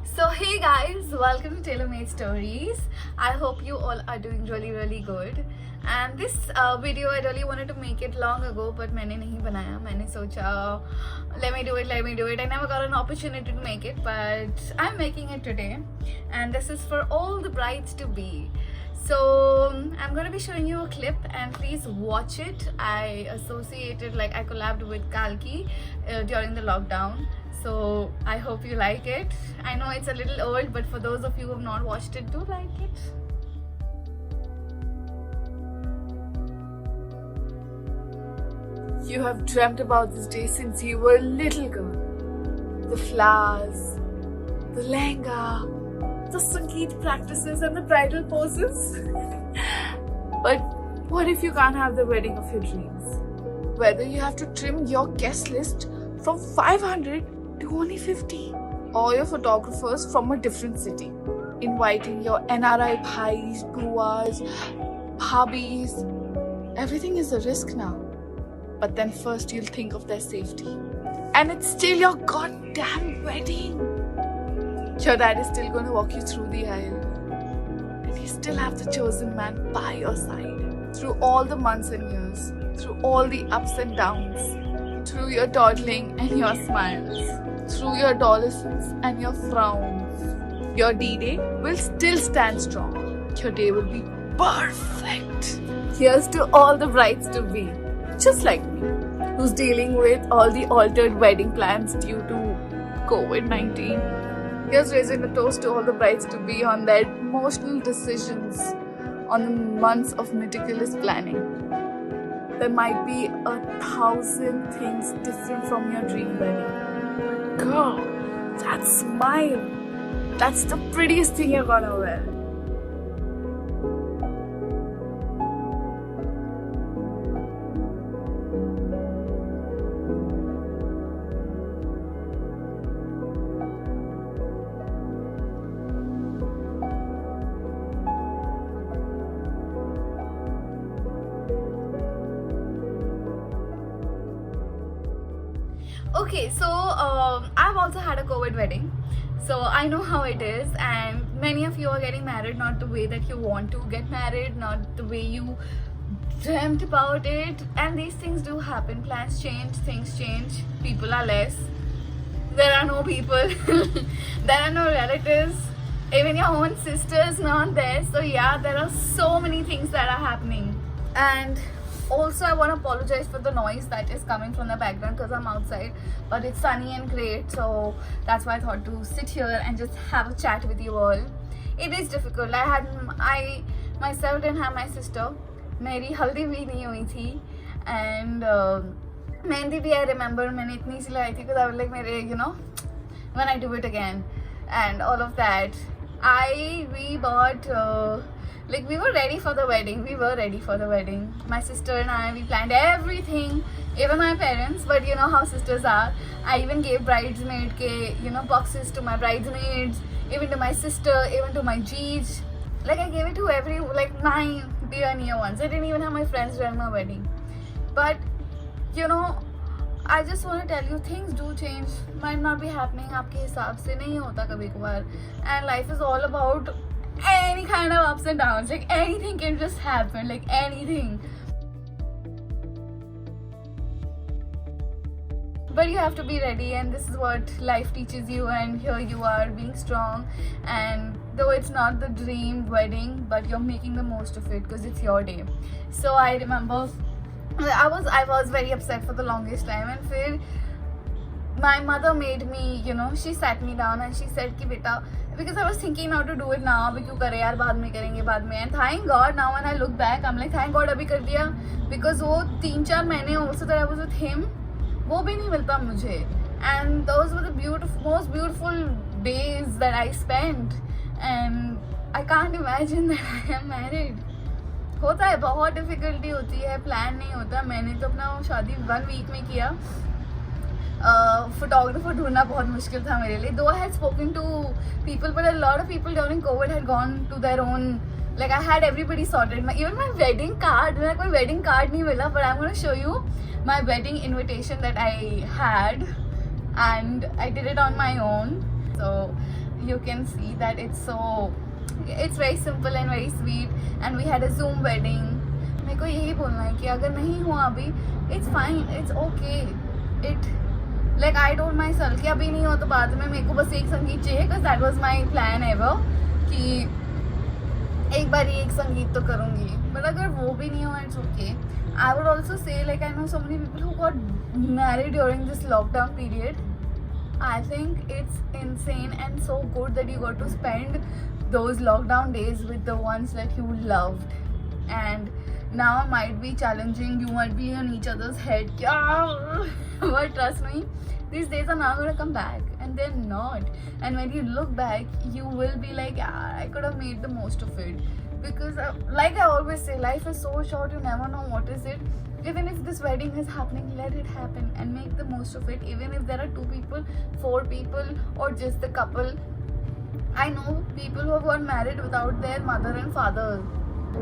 So hey guys, welcome to Tailor Made Stories. I hope you all are doing really good. And this video I really wanted to make it long ago, but मैंने नहीं बनाया. मैंने सोचा let me do it. I never got an opportunity to make it, but I'm making it today. And this is for all the brides to be. So I'm going to be showing you a clip and please watch it. I collabed with Kalki during the lockdown. So I hope you like it. I know it's a little old, but for those of you who have not watched it, do like it. You have dreamt about this day since you were a little girl. The flowers, the lehenga, the sangeet practices and the bridal poses. But what if you can't have the wedding of your dreams? Whether you have to trim your guest list from 500 to only 50, or your photographers from a different city, inviting your NRI bhais, buas, bhabis. Everything is a risk now. But then first you'll think of their safety. And it's still your goddamn wedding. Your dad is still going to walk you through the aisle. And you still have the chosen man by your side. Through all the months and years. Through all the ups and downs. Through your dawdling and your smiles. Through your adolescence and your frowns. Your D-Day will still stand strong. Your day will be perfect. Here's to all the brides to be. Just like me, who's dealing with all the altered wedding plans due to COVID-19. Here's raising a toast to all the brides to be on their emotional decisions, on the months of meticulous planning. There might be 1,000 things different from your dream wedding. Girl, that smile, that's the prettiest thing you're gonna wear. Okay, so I've also had a COVID wedding, so I know how it is, and many of you are getting married not the way that you want to get married, not the way you dreamt about it, and these things do happen. Plans change, things change, people are less, there are no people, there are no relatives, even your own sister's not there, so yeah, there are so many things that are happening. And also, I want to apologize for the noise that is coming from the background because I'm outside, but it's sunny and great, so that's why I thought to sit here and just have a chat with you all. It is difficult. I myself didn't have my sister. मेरी हल्दी भी नहीं हुई थी, and mehndi भी I remember मैंने इतनी सी लाई थी because I was like when I do it again and all of that. We bought. We were ready for the wedding. My sister and I, we planned everything, even my parents, but you know how sisters are. I even gave bridesmaid boxes to my bridesmaids, even to my sister, even to my Jeej. I gave it to my dear near ones. I didn't even have my friends during my wedding. But, I just want to tell you, things do change. Might not be happening आपके हिसाब से नहीं होता कभी कभार. And life is all about any kind of ups and downs. Anything can just happen, anything. But you have to be ready, and this is what life teaches you, and here you are being strong. And though it's not the dream wedding, but you're making the most of it because it's your day. So I remember I was very upset for the longest time, and फिर my mother made me, she sat me down and she said कि बेटा, because I was thinking not to do it now, अभी क्यों करे यार, बाद में करेंगे बाद में. And thank God now when I look back, I'm like thank God अभी कर दिया, because वो 3-4 महीने also that I was with him, वो भी नहीं मिलता मुझे. And those were the most beautiful days that I spent, and I can't imagine that I am married. होता है, बहुत डिफिकल्टी होती है, प्लान नहीं होता. मैंने तो अपना शादी 1 week में किया. Photographer ढूंढना बहुत मुश्किल था मेरे लिए. Though I had spoken to people, but a lot of people during COVID had gone to their own. I had everybody sorted. Even my wedding card, मेरा कोई wedding card नहीं मिला. But I'm going to show you my wedding invitation that I had, and I did it on my own. So you can see that it's very simple and very sweet, and we had a Zoom wedding. मेरे को यही बोलना है कि अगर नहीं हुआ अभी, it's fine, it's okay. Like I told myself कि अभी नहीं हो तो बाद में मेरे को बस एक संगीत चाहिए, because that was my plan ever कि एक बार एक संगीत तो करूँगी. But अगर वो भी नहीं हुआ, it's okay. I would also say, like, I know so many people who got married during this lockdown period. I think it's insane and so good that you got to spend those lockdown days with the ones that you loved. And now might be challenging, you might be on each other's head, but trust me, these days are not gonna come back, and they're not. And when you look back, you will be like, yeah, I could have made the most of it. Because like I always say, life is so short, you never know what is it. Even if this wedding is happening, let it happen and make the most of it. Even if there are 2 people, 4 people, or just the couple. I know people who have got married without their mother and father.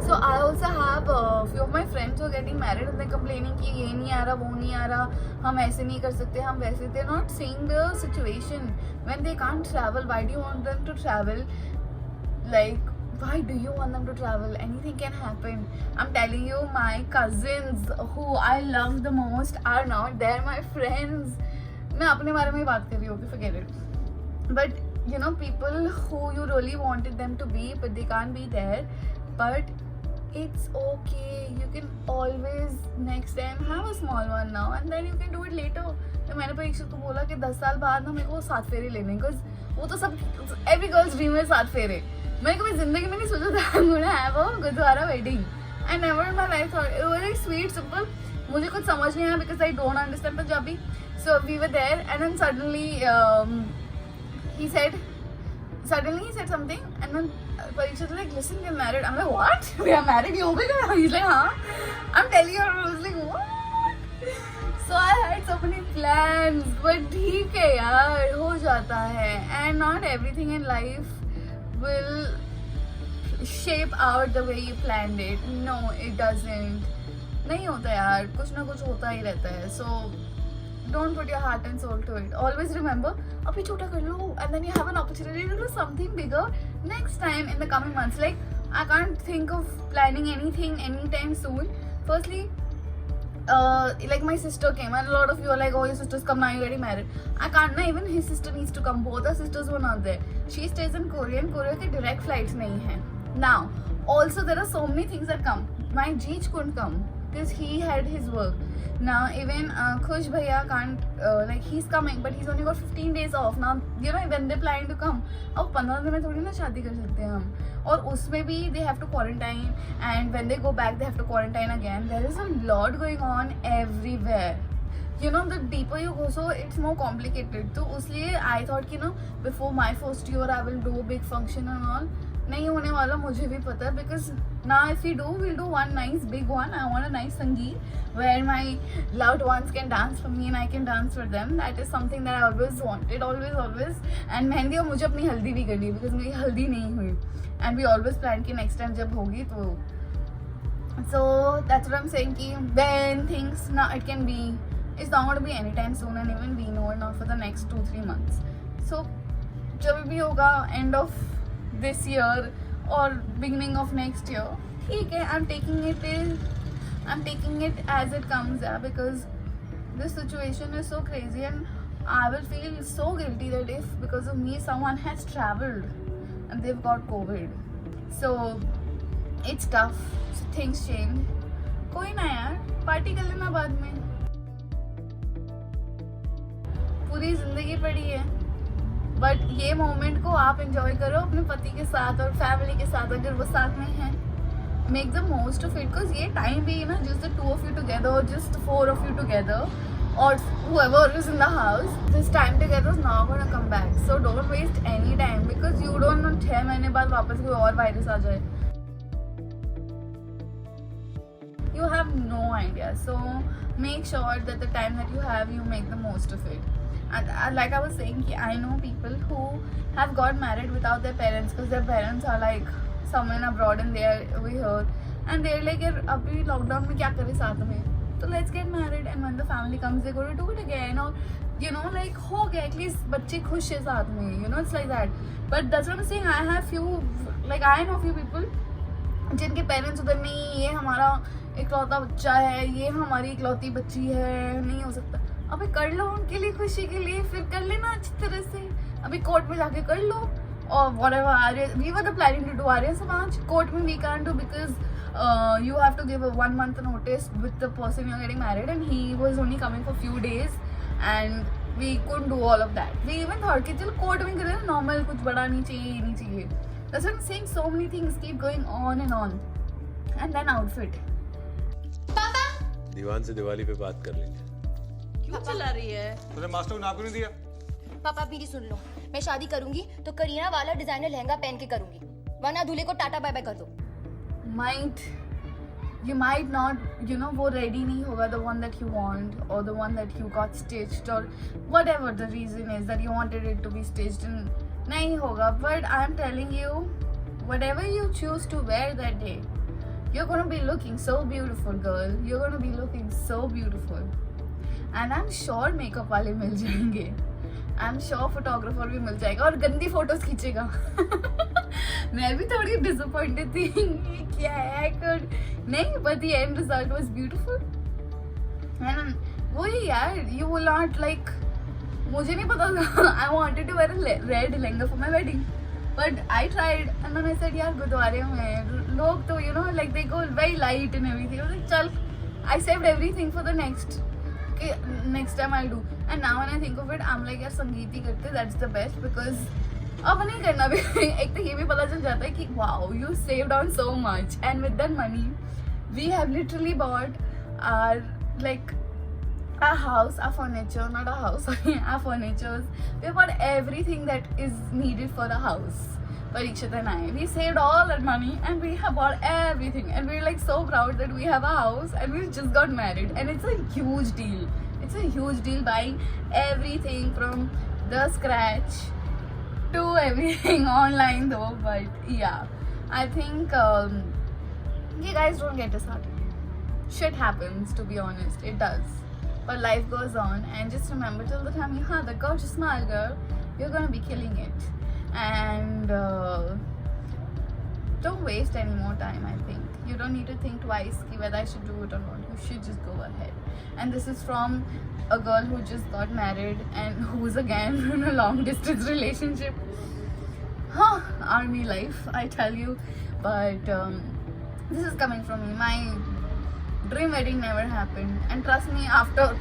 So I also have a few of my friends who are getting married and they're complaining कि ये नहीं आ रहा, वो नहीं आ रहा, हम ऐसे नहीं कर सकते, हम वैसे. They're not seeing the situation. When they can't travel, why do you want them to travel? Like, why do you want them to travel? Anything can happen. I'm telling you, my cousins who I love the most are not there. My friends. मैं अपने बारे में ही बात कर रही हूँ, forget it. But you know, people who you really wanted them to be, but they can't be there. But it's okay. You can always next time have a small one now, and then you can do it later. तो मैंने परीक्षित को बोला कि 10 साल बाद ना मेरे को 7 फेरे लेने, because वो तो सब every girl's dream है 7 फेरे. मैंने कभी जिंदगी में नहीं सोचा था I'm gonna have a gurdwara wedding. I never in my life thought. It was very sweet, simple. मुझे कुछ समझ नहीं आया because I don't understand Punjabi. So we were there, and then suddenly he said something, and then Parikshit was like, listen, we're married. I'm like, what? We are married? You okay? He's like, huh? I'm telling you. I was like, what? So I had so many plans, but ठीक है यार, हो जाता है. And not everything in life will shape out the way you planned it. No, it doesn't. नहीं होता यार, कुछ ना कुछ होता ही रहता है. So don't put your heart and soul to it. Always remember, अभी छोटा कर लो, and then you have an opportunity to do something bigger next time in the coming months. Like, I can't think of planning anything anytime soon. Firstly, like my sister came, and a lot of you are like, oh, your sister's come, now you're getting married. I can't, na, even his sister needs to come. Both our sisters were not there. She stays in Korea, and Korea के direct flights नहीं हैं. Now, also there are so many things that come. My Jeej couldn't come because he had his work. Now even Khush Bhaiya can't, like he's coming, but he's only got 15 days off. Now, you know, when they're planning to come, अब 15 दिन में थोड़ी ना शादी कर सकते हैं हम. और उसमें भी they have to quarantine, and when they go back they have to quarantine again. There is a lot going on everywhere. You know, the deeper you go, so it's more complicated. तो उसलिए I thought कि no, before my first year I will do a big function and all. नहीं होने वाला, मुझे भी पता है, because now if we do, we'll do one nice big one. I want a nice sangeet where my loved ones can dance for me and I can dance for them. That is something that I always wanted, always. And mehndi, और मुझे अपनी हल्दी भी करनी, because मेरी हल्दी नहीं हुई. And we always plan कि next time जब होगी तो. So that's what I'm saying कि when things, now it can be, it's not going to be anytime soon, and even we know it not for the next 2-3 months. So जब भी होगा end of this year or beginning of next year, ठीक है, I'm taking it as it comes, yeah, because this situation is so crazy, and I will feel so guilty that if because of me someone has traveled and they've got COVID. So it's tough. So things change. कोई ना यार, party कर लेना बाद में. पूरी जिंदगी पड़ी है, बट ये मोमेंट को आप एंजॉय करो अपने पति के साथ और फैमिली के साथ, अगर वो साथ में हैं. Make the most of it, because ये टाइम भी ना, just the 2 of you together or just 4 of you together or whoever is in the house, this time together is not going to come back. So don't waste any time, because you don't know 6 महीने बाद वापस कोई और virus आ जाए. You have no idea. So make sure that the time that you have, you make the most of it. And like I was saying, I know people who have got married without their parents, because their parents are like somewhere abroad and they are over here, and they're like, यार अभी lockdown में क्या करें साथ में. तो let's get married, and when the family comes they're going to do it again, or you know, like हो गया, at least बच्चे खुश है साथ में, you know, it's like that. But that's what I'm saying. I have few, like I know few people जिनके parents उधर नहीं, ये हमारा इकलौता बच्चा है, ये हमारी इकलौती बच्ची है, नहीं हो सकता. अबे कर लो उनके लिए, खुशी के लिए, फिर कर लेना अच्छी तरह से. अभी कोर्ट में जाके कर लो, or whatever. We were planning to do Arya Samaj. Court में we can't do because you have to give a 1 month notice with the person you're getting married, and he was only coming for few days, and we couldn't do all of that. We even thought कि चलो court में करें, normal, कुछ बड़ा नहीं चाहिए, नहीं चाहिए. That's what I'm saying. So many things keep going on and on, and then outfit. पापा दीवान से दिवाली पे बात कर लेंगे. क्यों चिल्ला रही है? तुझे मास्टर को नाप क्यों नहीं दिया? पापा मेरी सुन लो, मैं शादी करूंगी तो करीना वाला डिजाइनर लहंगा पहन के करूंगी, वरना दूल्हे को टाटा बाय बाय कर दो. You might not, you know, वो ready नहीं होगा, the one that you want, or the one that you got stitched, or whatever the reason is that you wanted it to be stitched, and नहीं होगा. But I'm telling you, whatever you choose to wear that day, you're gonna be looking so beautiful, girl. You're gonna be looking so beautiful, and I'm sure makeup वाले मिल जाएंगे. I'm sure photographer भी मिल जाएगा और गंदी photos खींचेगा. मैं भी थोड़ी disappointed थी, क्या है, could नहीं, but the end result was beautiful. And वही यार, you will not like, मुझे नहीं पता था. I wanted to wear a red lehenga for my wedding, but I tried, and then I said यार गुरुद्वारे में लोग तो, you know, like they go very light and everything. I was like चल, I saved everything for the next time I'll do. And now when I think of it, I'm like यार संगीत ही करते, that's the best, because अब नहीं करना भी. एक तो ये भी पता चल जाता है कि wow, you saved on so much, and with that money we have literally bought our, like, our house, our furniture, not our house, sorry, our furnitures. We bought everything that is needed for the house. Parikshit and I, we saved all that money and we have bought everything, and we're like so proud that we have a house and we just got married, and it's a huge deal. It's a huge deal, buying everything from the scratch to everything online though. But yeah, I think you guys don't get disheartened. Shit happens, to be honest, it does. But life goes on, and just remember, till the time you have the gorgeous smile, girl, you're gonna be killing it. And don't waste any more time. I think you don't need to think twice whether I should do it or not. You should just go ahead. And this is from a girl who just got married and who's again in a long distance relationship. Army life, I tell you. But this is coming from me. My dream wedding never happened, and trust me, after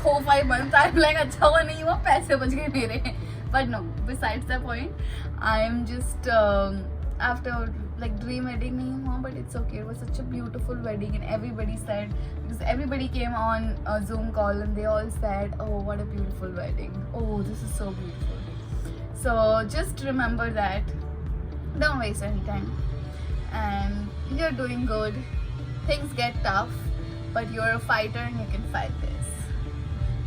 4-5 months I'm like अच्छा हुआ नहीं हुआ, पैसे बच गए मेरे. But no, besides that point, I'm just after, like, dream wedding nahi hua, but it's okay. It was such a beautiful wedding, and everybody said, because everybody came on a Zoom call and they all said, oh, what a beautiful wedding, oh, this is so beautiful. So just remember that, don't waste any time, and you're doing good. Things get tough, but you're a fighter and you can fight this.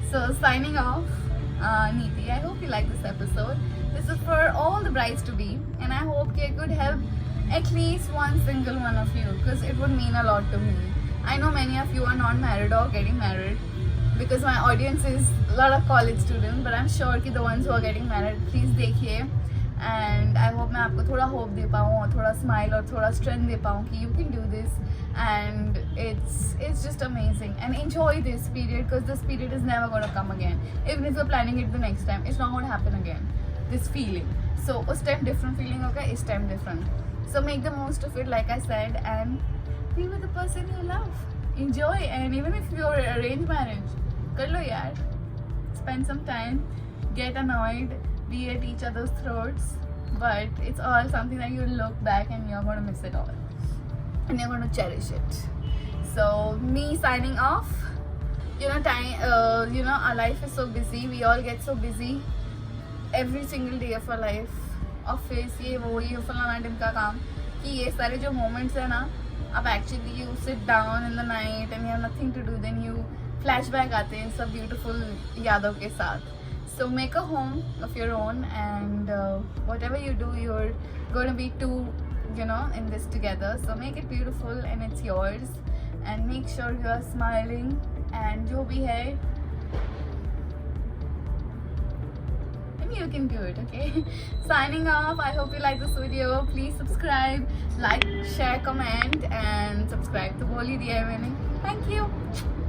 So signing off, Neeti, I hope you like this episode. This is for all the brides to be, and I hope it could help at least one single one of you, because it would mean a lot to me. I know many of you are not married or getting married, because my audience is a lot of college students, but I'm sure कि the ones who are getting married, please देखिए, and I hope मैं आपको थोड़ा hope दे पाऊँ और थोड़ा smile और थोड़ा strength दे पाऊँ कि you can do this, and it's just amazing. And enjoy this period, because this period is never going to come again. Even if you're planning it the next time, it's not going to happen again. This feeling, so उस time different feeling होगा, इस time different. So make the most of it, like I said, and be with the person you love. Enjoy, and even if you're arranged marriage, कर लो यार. Spend some time, get annoyed, be at each other's throats, but it's all something that you look back and you're going to miss it all, and you're going to cherish it. So me signing off. You know, time. You know, our life is so busy. We all get so busy every single day of our life. Office, ये वो ये फलाना ढिमका काम, कि ये सारे जो moments है ना, अब actually you sit down in the night and you have nothing to do, then you flashback आते हैं सब beautiful यादों के साथ. So make a home of your own, and whatever you do, you're going to be two, you know, in this together. So make it beautiful, and it's yours. and make sure you are smiling and जो भी है you can do it. Okay, signing off. I hope you like this video. Please subscribe, like, share, comment and subscribe to बोल ही दिया है मैंने. Thank you.